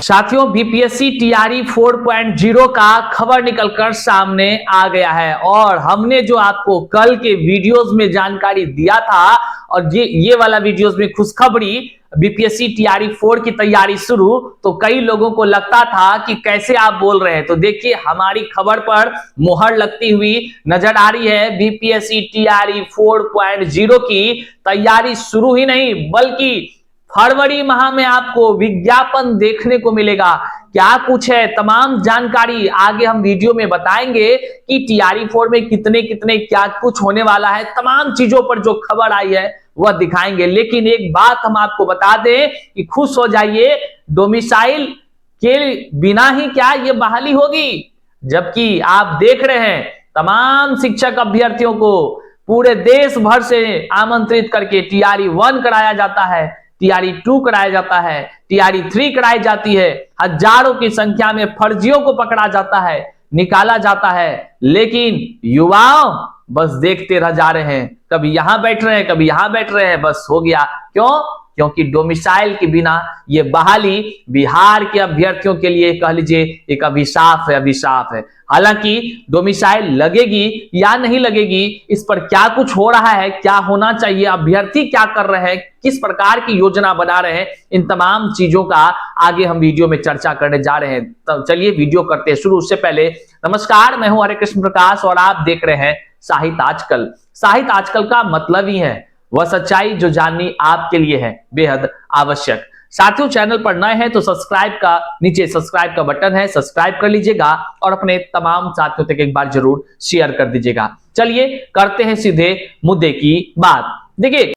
साथियों, BPSC TRE 4.0 का खबर निकलकर सामने आ गया है और हमने जो आपको कल के वीडियोस में जानकारी दिया था और ये वाला वीडियोस में खुशखबरी बीपीएससी टीआरई 4 की तैयारी शुरू, तो कई लोगों को लगता था कि कैसे आप बोल रहे हैं। तो देखिए, हमारी खबर पर मुहर लगती हुई नजर आ रही है। बीपीएससी टीआरई 4.0 की तैयारी शुरू ही नहीं बल्कि फरवरी माह में आपको विज्ञापन देखने को मिलेगा। क्या कुछ है, तमाम जानकारी आगे हम वीडियो में बताएंगे कि टीआरई 4 में कितने कितने क्या कुछ होने वाला है। तमाम चीजों पर जो खबर आई है वह दिखाएंगे। लेकिन एक बात हम आपको बता दें कि खुश हो जाइए, डोमिसाइल के बिना ही क्या ये बहाली होगी। जबकि आप देख रहे हैं तमाम शिक्षक अभ्यर्थियों को पूरे देश भर से आमंत्रित करके टीआरई 1 कराया जाता है, टीआरई 2 कराया जाता है, टीआरई 3 कराई जाती है। हजारों की संख्या में फर्जियों को पकड़ा जाता है, निकाला जाता है, लेकिन युवाओं बस देखते रह जा रहे हैं। कभी यहां बैठ रहे हैं, कभी यहां बैठ रहे हैं, बस हो गया। क्यों? क्योंकि डोमिसाइल के बिना ये बहाली बिहार के अभ्यर्थियों के लिए कह लीजिए एक अभिशाप है, अभिशाप है। हालांकि डोमिसाइल लगेगी या नहीं लगेगी, इस पर क्या कुछ हो रहा है, क्या होना चाहिए, अभ्यर्थी क्या कर रहे हैं, किस प्रकार की योजना बना रहे हैं, इन तमाम चीजों का आगे हम वीडियो में चर्चा करने जा रहे हैं। तो चलिए वीडियो करते हैं शुरू। उससे पहले नमस्कार, मैं हूं हरे कृष्ण प्रकाश और आप देख रहे हैं साहित्य आजकल। साहित्य आजकल का मतलब ही है वह सच्चाई जो जाननी आपके लिए है बेहद आवश्यक। साथियों, चैनल पर नए हैं तो सब्सक्राइब का नीचे सब्सक्राइब का बटन है, सब्सक्राइब कर लीजिएगा और अपने तमाम साथियों तक एक बार जरूर शेयर कर दीजिएगा। चलिए करते हैं सीधे मुद्दे की बात। देखिए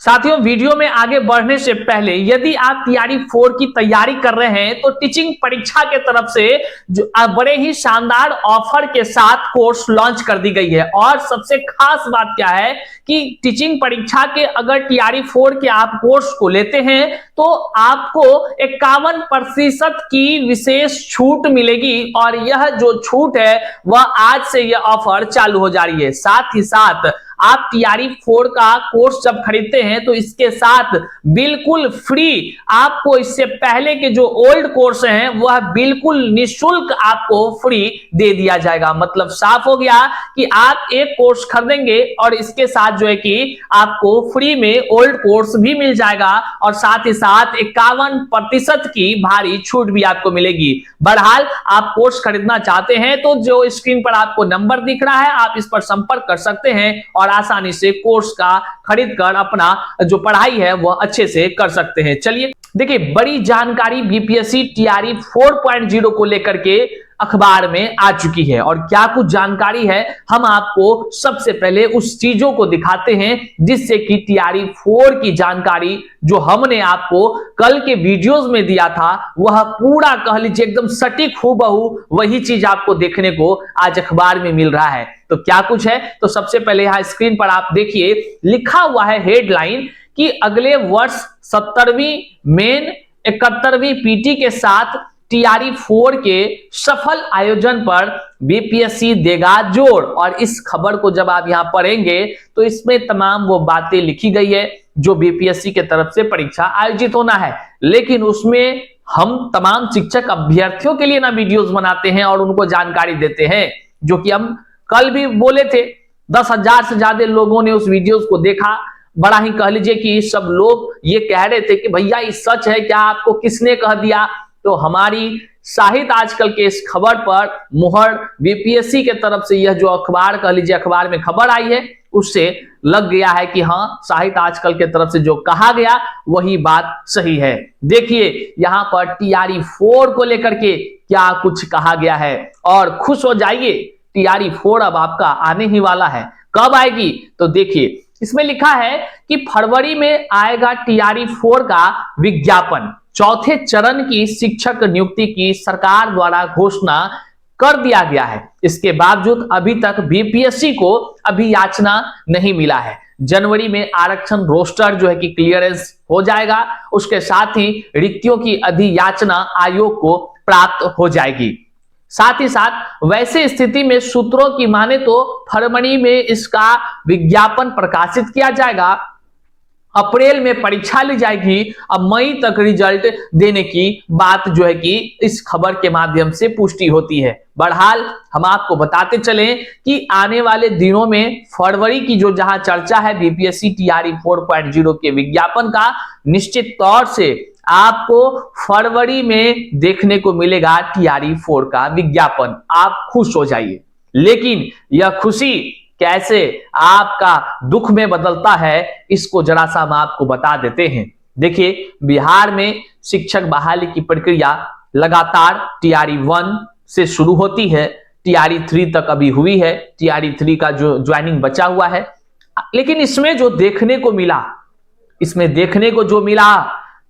साथियों, वीडियो में आगे बढ़ने से पहले यदि आप टीआरई 4 की तैयारी कर रहे हैं तो टीचिंग परीक्षा के तरफ से जो बड़े ही शानदार ऑफर के साथ कोर्स लॉन्च कर दी गई है। और सबसे खास बात क्या है कि टीचिंग परीक्षा के अगर टीआरई 4 के आप कोर्स को लेते हैं तो आपको 51% की विशेष छूट मिलेगी और यह जो छूट है वह आज से यह ऑफर चालू हो जा रही है। साथ ही साथ आप टीआरई 4 का कोर्स जब खरीदते हैं तो इसके साथ बिल्कुल फ्री आपको इससे पहले के जो ओल्ड कोर्स हैं वह बिल्कुल निःशुल्क आपको फ्री दे दिया जाएगा। मतलब साफ हो गया कि आप एक कोर्स खरीदेंगे और इसके साथ जो है कि आपको फ्री में ओल्ड कोर्स भी मिल जाएगा और साथ ही साथ 51% की भारी छूट भी आपको मिलेगी। बहरहाल आप कोर्स खरीदना चाहते हैं तो जो स्क्रीन पर आपको नंबर दिख रहा है आप इस पर संपर्क कर सकते हैं और आसानी से कोर्स का खरीद कर अपना जो पढ़ाई है वह अच्छे से कर सकते हैं। चलिए देखिए, बड़ी जानकारी बीपीएससी टीआरई 4.0 को लेकर के अखबार में आ चुकी है और क्या कुछ जानकारी है हम आपको सबसे पहले उस चीजों को दिखाते हैं जिससे कि टीआरई 4 की जानकारी जो हमने आपको कल के वीडियोस में दिया था वह पूरा कह लीजिए एकदम सटीक हूबहू वही चीज आपको देखने को आज अखबार में मिल रहा है। तो क्या कुछ है, तो सबसे पहले यहां स्क्रीन पर आप देखिए लिखा हुआ है हेडलाइन कि अगले वर्ष 70वीं मेन 71वीं पीटी के साथ टीआरई 4 के सफल आयोजन पर बीपीएससी देगा जोर। और इस खबर को जब आप यहां पढ़ेंगे तो इसमें तमाम वो बातें लिखी गई है जो बीपीएससी के तरफ से परीक्षा आयोजित होना है। लेकिन उसमें हम तमाम शिक्षक अभ्यर्थियों के लिए ना वीडियोस बनाते हैं और उनको जानकारी देते हैं, जो कि हम कल भी बोले थे। 10,000 से ज्यादा लोगों ने उस वीडियोस को देखा। बड़ा ही कह लीजिए कि सब लोग ये कह रहे थे कि भैया ये सच है क्या, आपको किसने कह दिया। तो हमारी साहित्य आजकल के इस खबर पर मुहर बीपीएससी के तरफ से यह जो अखबार कह लीजिए अखबार में खबर आई है उससे लग गया है कि हाँ, साहित्य आजकल के तरफ से जो कहा गया वही बात सही है। देखिए यहां पर टीआरई 4 को लेकर के क्या कुछ कहा गया है और खुश हो जाइए, टीआरई 4 अब आपका आने ही वाला है। कब आएगी, तो देखिए इसमें लिखा है कि फरवरी में आएगा टीआरई 4 का विज्ञापन। चौथे चरण की शिक्षक नियुक्ति की सरकार द्वारा घोषणा कर दिया गया है। इसके बावजूद अभी तक बीपीएससी को अभियाचना नहीं मिला है। जनवरी में आरक्षण रोस्टर जो है कि क्लियरेंस हो जाएगा, उसके साथ ही रिक्तियों की अधियाचना आयोग को प्राप्त हो जाएगी। साथ ही साथ वैसे स्थिति में सूत्रों की माने तो फरवरी में इसका विज्ञापन प्रकाशित किया जाएगा अप्रैल में परीक्षा ली जाएगी, अब मई तक रिजल्ट देने की बात जो है कि इस खबर के माध्यम से पुष्टि होती है। बहरहाल हम आपको बताते चलें कि आने वाले दिनों में फरवरी की जो जहां चर्चा है बीपीएससी टीआरई 4.0 के विज्ञापन का, निश्चित तौर से आपको फरवरी में देखने को मिलेगा टीआरई 4 का विज्ञापन। आप खुश हो जाइए, लेकिन यह खुशी कैसे आपका दुख में बदलता है इसको जरा सा हम आपको बता देते हैं। देखिए, बिहार में शिक्षक बहाली की प्रक्रिया लगातार टीआरई 1 से शुरू होती है, टीआरई 3 तक अभी हुई है, टीआरई 3 का जो ज्वाइनिंग बचा हुआ है। लेकिन इसमें जो देखने को मिला,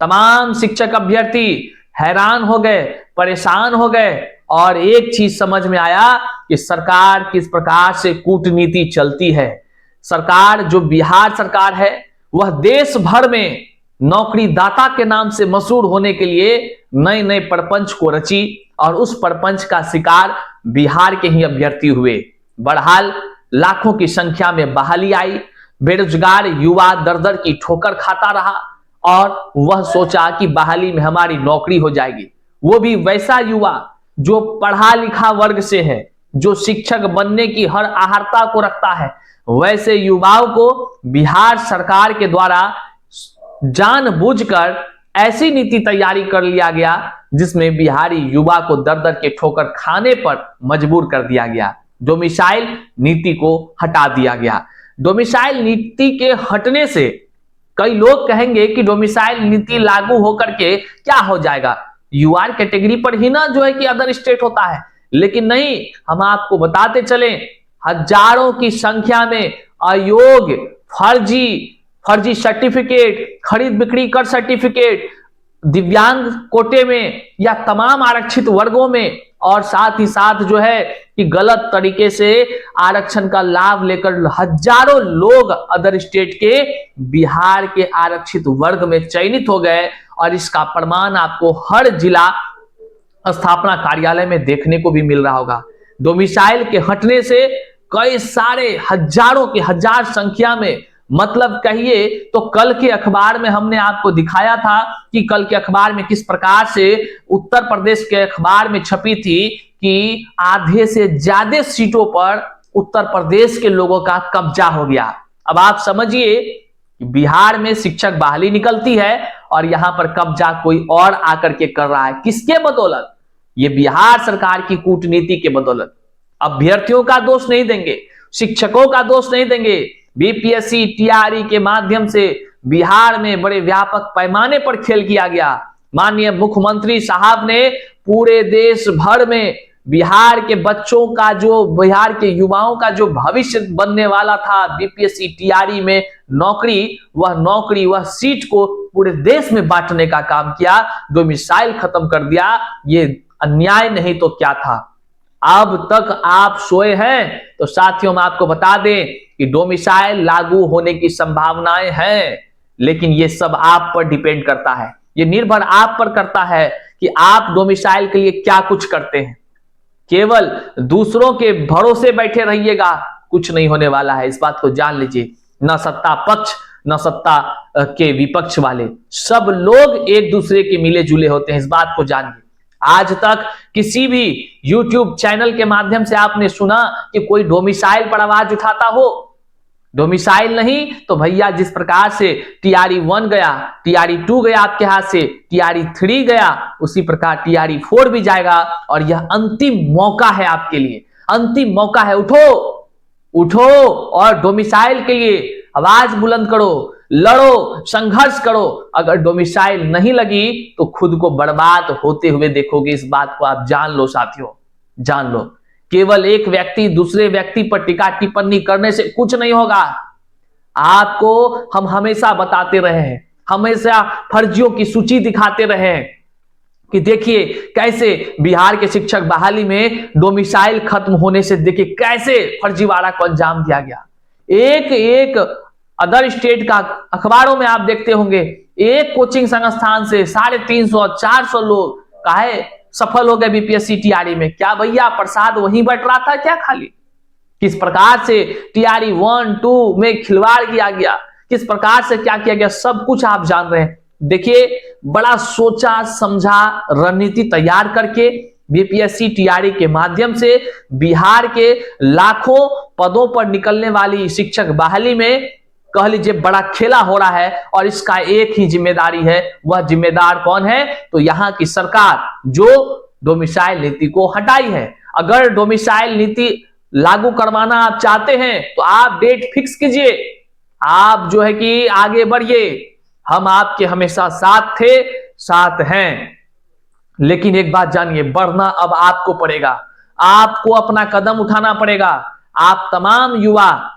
तमाम शिक्षक अभ्यर्थी हैरान हो गए, परेशान हो गए, और एक चीज समझ में आया कि सरकार किस प्रकार से कूटनीति चलती है। सरकार, जो बिहार सरकार है, वह देश भर में नौकरी दाता के नाम से मशहूर होने के लिए नए नए प्रपंच को रची, और उस प्रपंच का शिकार बिहार के ही अभ्यर्थी हुए। बहरहाल लाखों की संख्या में बहाली आई, बेरोजगार युवा दर दर की ठोकर खाता रहा, और वह सोचा कि बहाली में हमारी नौकरी हो जाएगी। वो भी वैसा युवा जो पढ़ा लिखा वर्ग से है, जो शिक्षक बनने की हर आहारता को रखता है, वैसे युवाओं को बिहार सरकार के द्वारा जानबूझकर ऐसी नीति तैयारी कर लिया गया जिसमें बिहारी युवा को दर दर के ठोकर खाने पर मजबूर कर दिया गया। डोमिसाइल नीति को हटा दिया गया। डोमिसाइल नीति के हटने से कई लोग कहेंगे कि डोमिसाइल नीति लागू होकर के क्या हो जाएगा, यूआर कैटेगरी पर ही ना जो है कि अदर स्टेट होता है। लेकिन नहीं, हम आपको बताते चले, हजारों की संख्या में अयोग्य फर्जी सर्टिफिकेट, खरीद बिक्री कर सर्टिफिकेट, दिव्यांग कोटे में या तमाम आरक्षित वर्गों में, और साथ ही साथ जो है कि गलत तरीके से आरक्षण का लाभ लेकर हजारों लोग अदर स्टेट के बिहार के आरक्षित वर्ग में चयनित हो गए। और इसका प्रमाण आपको हर जिला स्थापना कार्यालय में देखने को भी मिल रहा होगा। डोमिसाइल के हटने से कई सारे हजारों की हजार संख्या में, मतलब कहिए तो कल के अखबार में हमने आपको दिखाया था कि कल के अखबार में किस प्रकार से उत्तर प्रदेश के अखबार में छपी थी कि आधे से ज्यादा सीटों पर उत्तर प्रदेश के लोगों का कब्जा हो गया। अब आप समझिए, बिहार में शिक्षक बहाली निकलती है और यहां पर कब्जा कोई और आकर के कर रहा है। किसके बदौलत? ये बिहार सरकार की कूटनीति के बदौलत। अभ्यर्थियों का दोष नहीं देंगे, शिक्षकों का दोष नहीं देंगे। बीपीएससी टीआरई के माध्यम से बिहार में बड़े व्यापक पैमाने पर खेल किया गया। माननीय मुख्यमंत्री साहब ने पूरे देश भर में बिहार के बच्चों का, जो बिहार के युवाओं का जो भविष्य बनने वाला था बीपीएससी टीआरई में नौकरी, वह सीट को पूरे देश में बांटने का काम किया। डोमिसाइल खत्म कर दिया। ये अन्याय नहीं तो क्या था। अब तक आप सोए हैं तो साथियों, हम आपको बता दें कि डोमिसाइल लागू होने की संभावनाएं हैं, लेकिन ये सब आप पर डिपेंड करता है। ये निर्भर आप पर करता है कि आप डोमिसाइल के लिए क्या कुछ करते हैं। केवल दूसरों के भरोसे बैठे रहिएगा, कुछ नहीं होने वाला है, इस बात को जान लीजिए। न सत्ता पक्ष न सत्ता के विपक्ष वाले, सब लोग एक दूसरे के मिले जुले होते हैं, इस बात को जानिए। आज तक किसी भी YouTube चैनल के माध्यम से आपने सुना कि कोई डोमिसाइल पर आवाज उठाता हो? डोमिसाइल नहीं तो भैया, जिस प्रकार से टीआरई 1 गया, टीआरई 2 गया आपके हाथ से, टीआरई 3 गया, उसी प्रकार टीआरई 4 भी जाएगा। और यह अंतिम मौका है आपके लिए, अंतिम मौका है। उठो और डोमिसाइल के लिए आवाज बुलंद करो, लड़ो, संघर्ष करो। अगर डोमिसाइल नहीं लगी तो खुद को बर्बाद होते हुए देखोगे, इस बात को आप जान लो साथियों, जान लो। केवल एक व्यक्ति दूसरे व्यक्ति पर टिका टिप्पणी करने से कुछ नहीं होगा। आपको हम हमेशा बताते रहे हैं, हमेशा फर्जियों की सूची दिखाते रहे हैं कि देखिए कैसे बिहार के शिक्षक बहाली में डोमिसाइल खत्म होने से देखिए कैसे फर्जीवाड़ा को अंजाम दिया गया। एक अदर स्टेट का अखबारों में आप देखते होंगे, एक कोचिंग संस्थान से 350-400 लोग काहे सफल हो गए बीपीएससी टीआरई में। क्या भैया प्रसाद वहीं बट रहा था क्या खाली? किस प्रकार से टीआरई 1, 2 में खिलवाड़ किया गया, किस प्रकार से क्या किया गया, सब कुछ आप जान रहे हैं। देखिए, बड़ा सोचा समझा रणनीति तैयार करके बीपीएससी टीआरई के माध्यम से बिहार के लाखों पदों पर निकलने वाली शिक्षक बहाली में कह लीजिए बड़ा खेला हो रहा है। और इसका एक ही जिम्मेदारी है, वह जिम्मेदार कौन है, तो यहां की सरकार जो डोमिसाइल नीति को हटाई है। अगर डोमिसाइल नीति लागू करवाना आप चाहते हैं तो आप डेट फिक्स कीजिए, आप जो है कि आगे बढ़िए, हम आपके हमेशा साथ थे, साथ हैं। लेकिन एक बात जानिए, बढ़ना अब आपको पड़ेगा, आपको अपना कदम उठाना पड़ेगा। आप तमाम युवा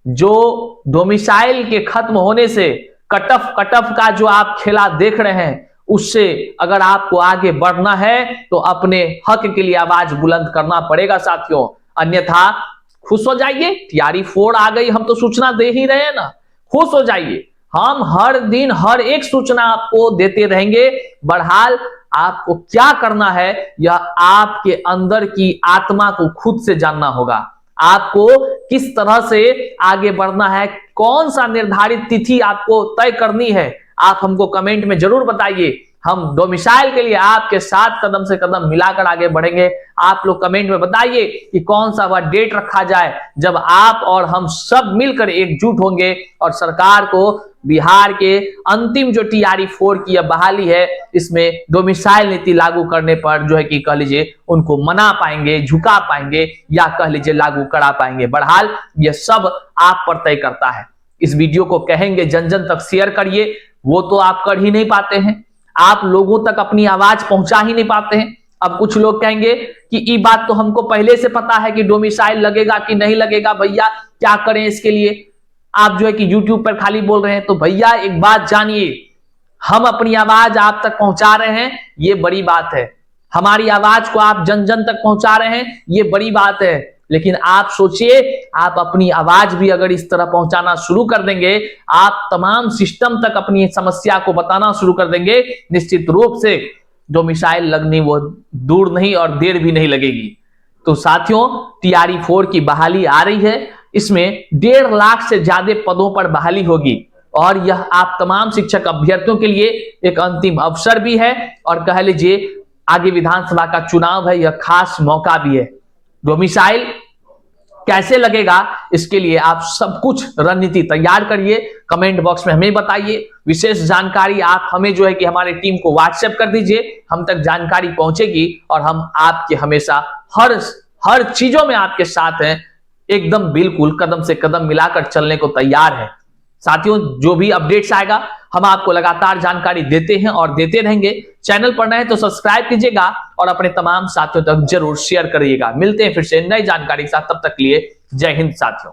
जो डोमिसाइल के खत्म होने से कटअफ का जो आप खेला देख रहे हैं, उससे अगर आपको आगे बढ़ना है तो अपने हक के लिए आवाज बुलंद करना पड़ेगा साथियों। अन्यथा खुश हो जाइए, टीआरई 4 आ गई, हम तो सूचना दे ही रहे हैं ना, खुश हो जाइए। हम हर दिन हर एक सूचना आपको देते रहेंगे। बहरहाल आपको क्या करना है, यह आपके अंदर की आत्मा को खुद से जानना होगा। आपको किस तरह से आगे बढ़ना है, कौन सा निर्धारित तिथि आपको तय करनी है, आप हमको कमेंट में जरूर बताइए। हम डोमिसाइल के लिए आपके साथ कदम से कदम मिलाकर आगे बढ़ेंगे। आप लोग कमेंट में बताइए कि कौन सा वह डेट रखा जाए जब आप और हम सब मिलकर एकजुट होंगे और सरकार को बिहार के अंतिम जो टीआरई 4 की बहाली है, इसमें डोमिसाइल नीति लागू करने पर जो है कि कह लीजिए उनको मना पाएंगे, झुका पाएंगे, या कह लीजिए लागू करा पाएंगे। बहरहाल यह सब आप पर तय करता है। इस वीडियो को कहेंगे जन जन तक शेयर करिए, वो तो आप कर ही नहीं पाते हैं, आप लोगों तक अपनी आवाज पहुंचा ही नहीं पाते हैं। अब कुछ लोग कहेंगे कि ये बात तो हमको पहले से पता है कि डोमिसाइल लगेगा कि नहीं लगेगा, भैया क्या करें इसके लिए, आप जो है कि YouTube पर खाली बोल रहे हैं। तो भैया एक बात जानिए, हम अपनी आवाज आप तक पहुंचा रहे हैं, ये बड़ी बात है। हमारी आवाज को आप जन जन तक पहुंचा रहे हैं, ये बड़ी बात है। लेकिन आप सोचिए, आप अपनी आवाज भी अगर इस तरह पहुंचाना शुरू कर देंगे, आप तमाम सिस्टम तक अपनी समस्या को बताना शुरू कर देंगे, निश्चित रूप से डोमिसाइल लगनी वो दूर नहीं और देर भी नहीं लगेगी। तो साथियों, टीआरई 4 की बहाली आ रही है, इसमें 1.5 लाख से ज्यादा पदों पर बहाली होगी और यह आप तमाम शिक्षक अभ्यर्थियों के लिए एक अंतिम अवसर भी है और कह लीजिए आगे विधानसभा का चुनाव है, यह खास मौका भी है। डोमिसाइल कैसे लगेगा, इसके लिए आप सब कुछ रणनीति तैयार करिए, कमेंट बॉक्स में हमें बताइए। विशेष जानकारी आप हमें जो है कि हमारे टीम को व्हाट्सएप कर दीजिए, हम तक जानकारी पहुंचेगी और हम आपके हमेशा हर चीजों में आपके साथ हैं, एकदम बिल्कुल कदम से कदम मिलाकर चलने को तैयार है। साथियों, जो भी अपडेट्स आएगा हम आपको लगातार जानकारी देते हैं और देते रहेंगे। चैनल पर नए तो सब्सक्राइब कीजिएगा और अपने तमाम साथियों तक जरूर शेयर करिएगा। मिलते हैं फिर से नई जानकारी के साथ, तब तक के लिए जय हिंद साथियों।